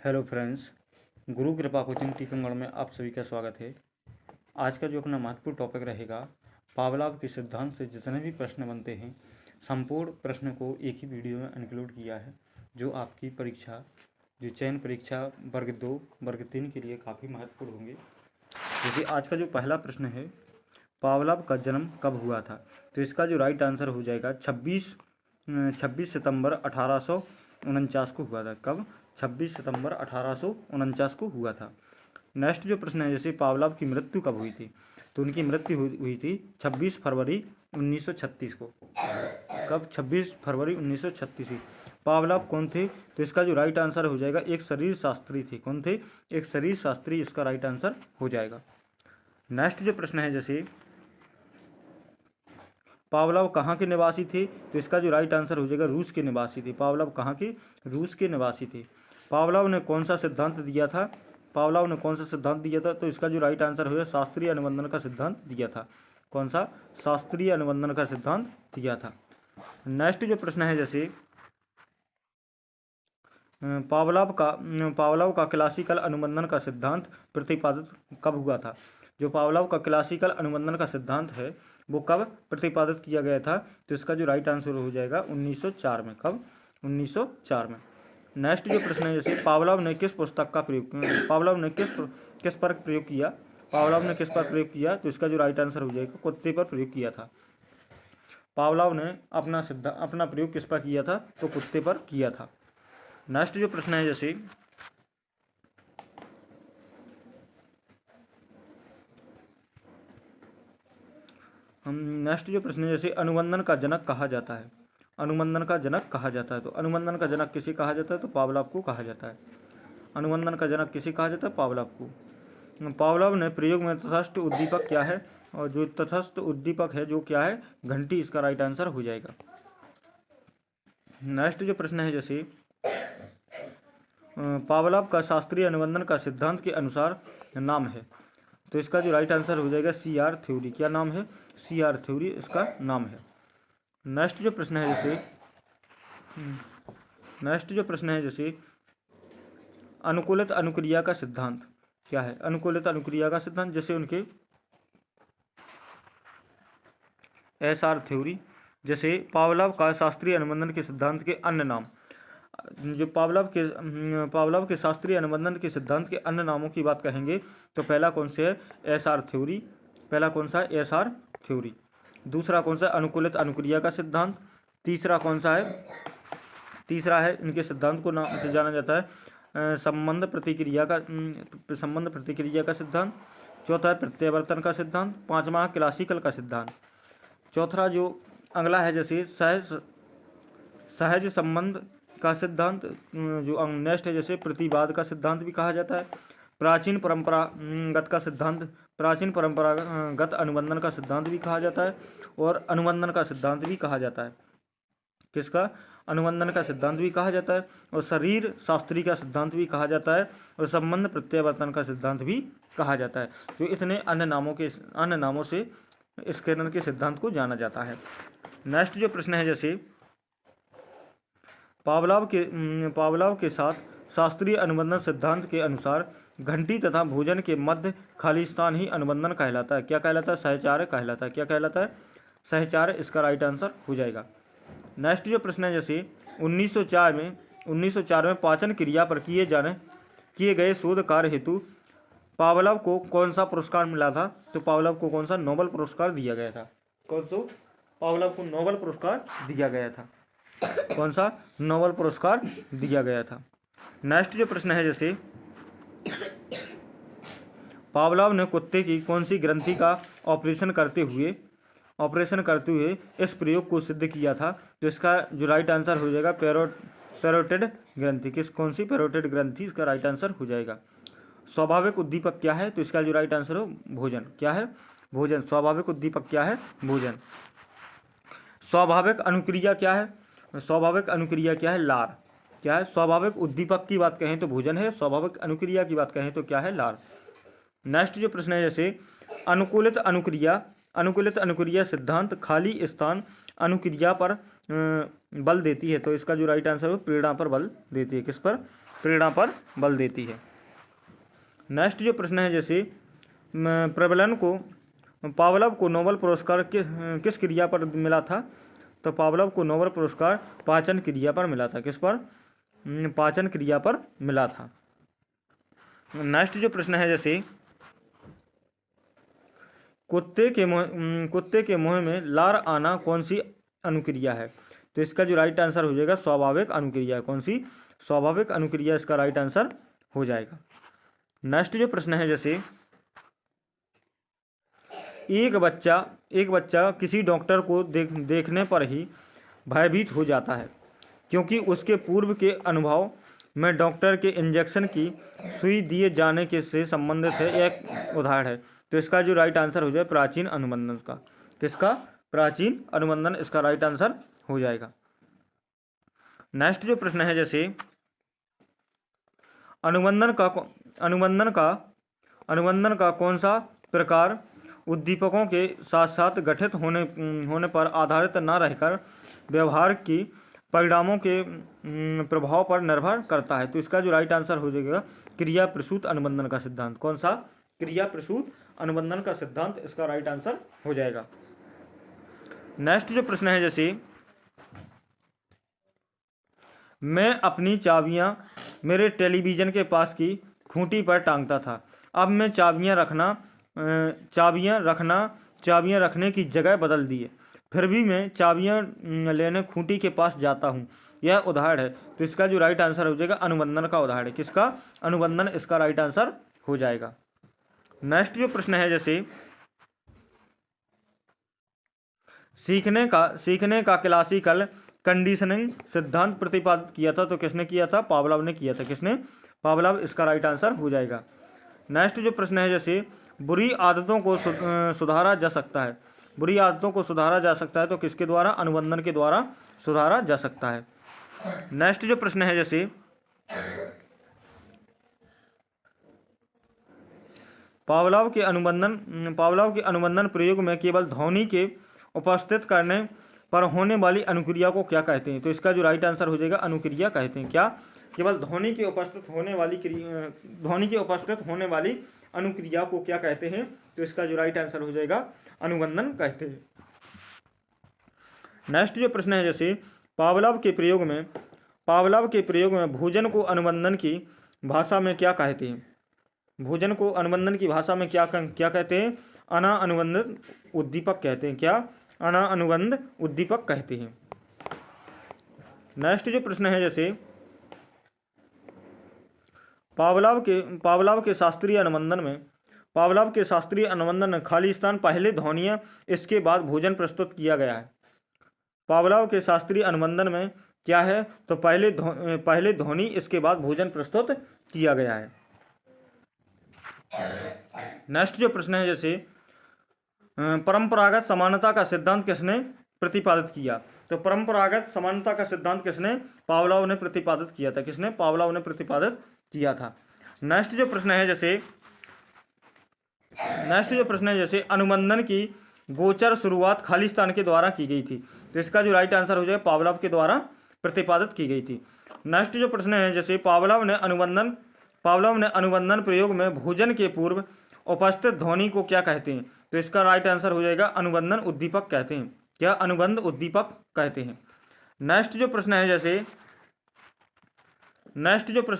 Hello friends, गुरु कृपा coaching Tikamgarh में आप सभी का स्वागत है। आज का जो अपना महत्वपूर्ण टॉपिक रहेगा, पावलोव के सिद्धांत से जितने भी प्रश्न बनते हैं, संपूर्ण प्रश्न को एक ही वीडियो में इंक्लूड किया है, जो आपकी परीक्षा, जो चयन परीक्षा वर्ग 2, वर्ग 3 के लिए काफ़ी महत्वपूर्ण होंगे। जैसे आज का जो पहला प्रश्न है, पावलोव का जन्म कब हुआ था? तो इसका जो राइट आंसर हो जाएगा 26 सितंबर 1849 को हुआ था। कब? 26 सितंबर 1849 को हुआ था। नेक्स्ट जो प्रश्न है, जैसे पावलोव की मृत्यु कब हुई थी? तो उनकी मृत्यु हुई थी 26 फरवरी 1936 को। कब? 26 फरवरी 1936 को। पावलोव कौन थे? तो इसका जो राइट आंसर हो जाएगा, एक शरीर शास्त्री थे। कौन थे? एक शरीर शास्त्री इसका राइट आंसर हो जाएगा। नेक्स्ट जो प्रश्न है, जैसे पावलोव कहाँ के निवासी थे? तो इसका जो राइट आंसर हो जाएगा, रूस के निवासी थे। पावलोव कहाँ के? रूस के निवासी थे। पावलोव ने कौन सा सिद्धांत दिया था? पावलोव ने कौन सा सिद्धांत दिया था? तो इसका जो राइट आंसर हो जाएगा, शास्त्रीय अनुबंधन का सिद्धांत दिया था। कौन सा? शास्त्रीय अनुबंधन का सिद्धांत दिया था। नेक्स्ट जो प्रश्न है, जैसे पावलोव का क्लासिकल अनुबंधन का सिद्धांत प्रतिपादित कब हुआ था? जो पावलोव का क्लासिकल अनुबंधन का सिद्धांत है, वो कब प्रतिपादित किया गया था? तो इसका जो राइट आंसर हो जाएगा 1904 में। कब? 1904 में। नेक्स्ट जो प्रश्न है, जैसे पावलोव ने किस पुस्तक का प्रयोग पावलोव ने किस पर प्रयोग किया? पावलोव ने किस पर प्रयोग किया? तो इसका जो राइट आंसर हो जाएगा, कुत्ते पर प्रयोग किया था। पावलोव ने अपना प्रयोग किस पर किया था? तो कुत्ते पर किया था। नेक्स्ट जो प्रश्न है, जैसे जैसे अनुबंधन का जनक कहा जाता है। अनुबंधन का जनक कहा जाता है। तो अनुबंधन का जनक किसे कहा जाता है? तो पावलोव को कहा जाता है। अनुबंधन का जनक किसे कहा जाता है? पावलोव को। पावलोव ने प्रयोग में तटस्थ उद्दीपक क्या है? और जो तटस्थ उद्दीपक है, जो क्या है? घंटी, इसका राइट आंसर हो जाएगा। नेक्स्ट जो प्रश्न है, जैसे पावलोव का शास्त्रीय अनुबंधन का सिद्धांत के अनुसार नाम है। तो इसका जो राइट आंसर हो जाएगा, CR थ्योरी। क्या नाम है? CR थ्योरी इसका नाम है। नेक्स्ट जो प्रश्न है, जैसे अनुकूलित अनुक्रिया का सिद्धांत क्या है? अनुकूलित अनुक्रिया का सिद्धांत, जैसे उनके SR थ्योरी। जैसे पावलोव का शास्त्रीय अनुबंधन के सिद्धांत के अन्य नाम, जो पावलोव के शास्त्रीय अनुबंधन के सिद्धांत के अन्य नामों की बात कहेंगे, तो पहला कौन से है? SR theory. पहला कौन सा है? SR theory. दूसरा कौन सा? अनुकूलित अनुक्रिया का सिद्धांत। तीसरा कौन सा है? तीसरा है, इनके सिद्धांत को नाम से जाना जाता है संबंध प्रतिक्रिया का सिद्धांत। चौथा है प्रत्यावर्तन का सिद्धांत। पांचवा है क्लासिकल का सिद्धांत। चौथा जो अगला है, जैसे सहज संबंध का सिद्धांत। जो नेक्स्ट है, जैसे प्रतिवाद का सिद्धांत भी कहा जाता है। प्राचीन परंपरागत अनुबंधन का सिद्धांत भी कहा जाता है, और अनुबंधन का सिद्धांत भी कहा जाता है। किसका? अनुबंधन का सिद्धांत भी कहा जाता है, और शरीर शास्त्री का सिद्धांत भी कहा जाता है, और संबंध प्रत्यावर्तन का सिद्धांत भी कहा जाता है। जो इतने अन्य नामों से स्किनर के सिद्धांत को जाना जाता है। नेक्स्ट जो प्रश्न है, जैसे पावलोव के साथ शास्त्रीय अनुबंधन सिद्धांत के अनुसार घंटी तथा भोजन के मध्य खाली स्थान ही अनुबंधन कहलाता है। क्या कहलाता है? सहचार्य कहलाता है। क्या कहलाता है? सहचार्य, इसका राइट आंसर हो जाएगा। नेक्स्ट जो प्रश्न है, जैसे 1904 में पाचन क्रिया पर किए गए शोध कार्य हेतु पावलोव को कौन सा पुरस्कार मिला था? तो पावलोव को कौन सा? नोबेल पुरस्कार दिया गया था। कौन सा? पावलोव को नोबेल पुरस्कार दिया गया था। कौन सा? नोबेल पुरस्कार दिया गया था। नेक्स्ट जो प्रश्न है, जैसे पावलोव ने कुत्ते की कौन सी ग्रंथि का ऑपरेशन करते हुए इस प्रयोग को सिद्ध किया था? तो इसका जो राइट आंसर हो जाएगा, पैरोटिड ग्रंथि। कौन सी? पैरोटिड ग्रंथि, इसका राइट आंसर हो जाएगा। स्वाभाविक उद्दीपक क्या है? तो इसका जो राइट आंसर हो, भोजन। क्या है? भोजन। स्वाभाविक उद्दीपक क्या है? भोजन। स्वाभाविक अनुक्रिया क्या है? स्वाभाविक अनुक्रिया क्या है? लार। क्या है? स्वाभाविक उद्दीपक की बात कहें तो भोजन है, स्वाभाविक अनुक्रिया की बात कहें तो क्या है? लार। नेक्स्ट जो प्रश्न है, जैसे अनुकूलित अनुक्रिया सिद्धांत खाली स्थान अनुक्रिया पर बल देती है, तो इसका जो राइट आंसर है प्रेरणा पर बल देती है। किस पर? प्रेरणा पर बल देती है। नेक्स्ट जो प्रश्न है, जैसे प्रबलन को पावलोव को नोबेल पुरस्कार किस क्रिया पर मिला था? तो पावलोव को नोबेल पुरस्कार पाचन क्रिया पर मिला था। किस पर? पाचन क्रिया पर मिला था। नेक्स्ट जो प्रश्न है, जैसे कुत्ते के मुंह में लार आना कौन सी अनुक्रिया है? तो इसका जो राइट आंसर हो जाएगा स्वाभाविक अनुक्रिया है। कौन सी? स्वाभाविक अनुक्रिया इसका राइट आंसर हो जाएगा। नेक्स्ट जो प्रश्न है, जैसे एक बच्चा किसी डॉक्टर को देखने पर ही भयभीत हो जाता है, क्योंकि उसके पूर्व के अनुभव में डॉक्टर के इंजेक्शन की सुई दिए जाने के से संबंधित है। एक उदाहरण है। तो इसका जो राइट आंसर हो जाए प्राचीन अनुबंधन का। किसका? प्राचीन अनुबंधन इसका राइट आंसर हो जाएगा। नेक्स्ट जो प्रश्न है, जैसे अनुबंधन का कौन सा प्रकार उद्दीपकों के साथ साथ गठित होने पर आधारित न रहकर व्यवहार की परिणामों के प्रभाव पर निर्भर करता है? तो इसका जो राइट आंसर हो जाएगा क्रिया प्रसूत अनुबंधन का सिद्धांत। कौन सा? क्रिया प्रसूत अनुबंधन का सिद्धांत इसका राइट आंसर हो जाएगा। नेक्स्ट जो प्रश्न है, जैसे मैं अपनी चाबियां मेरे टेलीविज़न के पास की खूंटी पर टांगता था। अब मैं चाबियां रखने की जगह बदल दी है, फिर भी मैं चाबियां लेने खूंटी के पास जाता हूँ। यह उदाहरण है। तो इसका जो राइट आंसर हो जाएगा अनुबंधन का उदाहरण है। किसका? अनुबंधन इसका राइट आंसर हो जाएगा। नेक्स्ट जो प्रश्न है, जैसे सीखने का क्लासिकल कंडीशनिंग सिद्धांत प्रतिपादित किया था। तो किसने किया था? पावलोव ने किया था। किसने? पावलोव इसका राइट आंसर हो जाएगा। नेक्स्ट जो प्रश्न है, जैसे बुरी आदतों को सुधारा जा सकता है। बुरी आदतों को सुधारा जा सकता है तो किसके द्वारा? अनुबंधन के द्वारा सुधारा जा सकता है। नेक्स्ट जो प्रश्न है, जैसे पावलोव के अनुबंधन प्रयोग में केवल ध्वनि के उपस्थित करने पर होने वाली अनुक्रिया को क्या कहते हैं? तो इसका जो राइट आंसर हो जाएगा अनुक्रिया कहते हैं। क्या? केवल ध्वनि के उपस्थित होने वाली अनुक्रिया को क्या कहते हैं? तो इसका जो राइट आंसर हो जाएगा अनुबंधन कहते हैं। नेक्स्ट जो प्रश्न है, जैसे पावलोव के प्रयोग में भोजन को अनुबंधन की भाषा में क्या कहते हैं? भोजन को अनुबंधन की भाषा में क्या कहते हैं? अनानुबंध उद्दीपक कहते हैं। क्या? अनानुबंध उद्दीपक कहते हैं। नेक्स्ट जो प्रश्न है, जैसे पावलोव के शास्त्रीय अनुबंधन में खाली स्थान पहले ध्वनियाँ इसके बाद भोजन प्रस्तुत किया गया है। पावलोव के शास्त्रीय अनुबंधन में क्या है? तो पहले ध्वनि इसके बाद भोजन प्रस्तुत किया गया है। नेक्स्ट जो प्रश्न है, जैसे परंपरागत समानता का सिद्धांत किसने प्रतिपादित किया? तो परंपरागत समानता का सिद्धांत किसने? पावलोव ने प्रतिपादित किया था। किसने? पावलोव ने प्रतिपादित किया था। नेक्स्ट जो प्रश्न है, जैसे अनुबंधन की गोचर शुरुआत खाली स्थान के द्वारा की गई थी। तो इसका जो राइट आंसर हो जाएगा पावलोव के द्वारा प्रतिपादित की गई थी। नेक्स्ट जो प्रश्न है, जैसे पावलोव ने अनुबंधन प्रयोग में भोजन के पूर्व उपस्थित ध्वनि को क्या कहते हैं? तो इसका राइट आंसर हो जाएगा अनुबंधन उद्दीपक कहते हैं। क्या? अनुबंध उद्दीपक कहते हैं। नेक्स्ट जो प्रश्न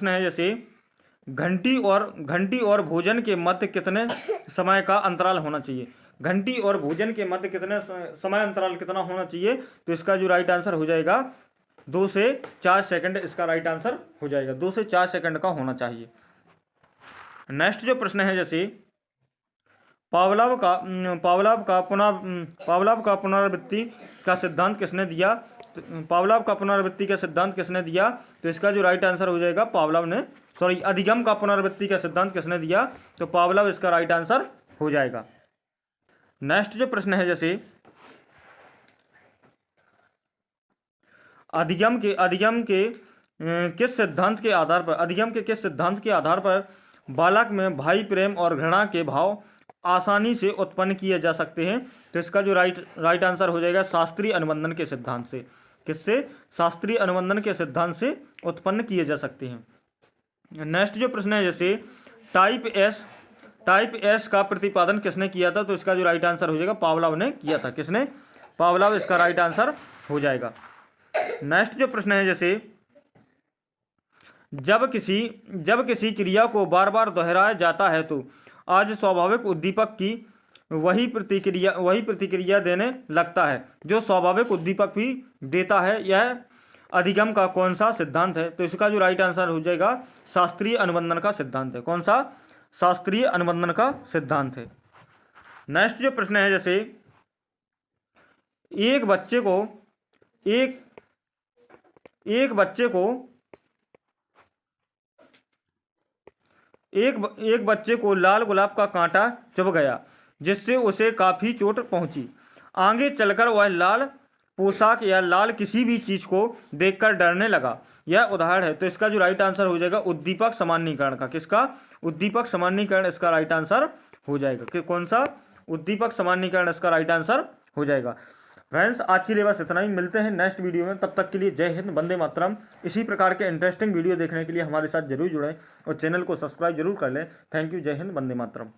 है, जैसे घंटी और भोजन के मध्य कितने समय का अंतराल होना चाहिए? घंटी और भोजन के मध्य कितने समय अंतराल कितना होना चाहिए? तो इसका जो राइट आंसर हो जाएगा 2 से 4 सेकंड इसका राइट आंसर हो जाएगा। 2 से 4 सेकंड का होना चाहिए। नेक्स्ट जो प्रश्न है, जैसे पावलोव का पुनरावृत्ति का सिद्धांत किसने दिया? पावलोव का पुनरावृत्ति का सिद्धांत किसने दिया? तो इसका जो राइट आंसर हो जाएगा अधिगम का पुनरावृत्ति का सिद्धांत किसने दिया? तो पावलोव इसका राइट आंसर हो जाएगा। नेक्स्ट जो प्रश्न है, जैसे अधिगम के किस सिद्धांत के आधार पर बालक में भाई प्रेम और घृणा के भाव आसानी से उत्पन्न किए जा सकते हैं? तो इसका जो राइट आंसर हो जाएगा शास्त्रीय अनुबंधन के सिद्धांत से। किससे? शास्त्रीय अनुबंधन के सिद्धांत से उत्पन्न किए जा सकते हैं। नेक्स्ट जो प्रश्न है, जैसे टाइप एस का प्रतिपादन किसने किया था? तो इसका जो राइट आंसर हो जाएगा पावलोव ने किया था। किसने? पावलोव इसका राइट आंसर हो जाएगा। नेक्स्ट जो प्रश्न है, जैसे जब किसी क्रिया को बार बार दोहराया जाता है तो आज स्वाभाविक उद्दीपक की वही प्रतिक्रिया देने लगता है जो स्वाभाविक उद्दीपक भी देता है। यह अधिगम का कौन सा सिद्धांत है? तो इसका जो राइट आंसर हो जाएगा शास्त्रीय अनुबंधन का सिद्धांत है। कौन सा? शास्त्रीय अनुबंधन का सिद्धांत है। नेक्स्ट जो प्रश्न है, जैसे एक बच्चे को लाल गुलाब का कांटा चुभ गया जिससे उसे काफी चोट पहुंची। आगे चलकर वह लाल पोशाक या लाल किसी भी चीज को देखकर डरने लगा। यह उदाहरण है। तो इसका जो राइट आंसर हो जाएगा उद्दीपक सामान्यीकरण का। किसका? उद्दीपक सामान्यीकरण इसका राइट आंसर हो जाएगा। कि कौन सा? उद्दीपक सामान्यीकरण इसका राइट आंसर हो जाएगा। फ्रेंड्स, आज के लिए बस इतना ही। मिलते हैं नेक्स्ट वीडियो में। तब तक के लिए जय हिंद, वंदे मातरम। इसी प्रकार के इंटरेस्टिंग वीडियो देखने के लिए हमारे साथ जरूर जुड़ें और चैनल को सब्सक्राइब जरूर कर लें। Thank you. जय हिंद, वंदे मातरम।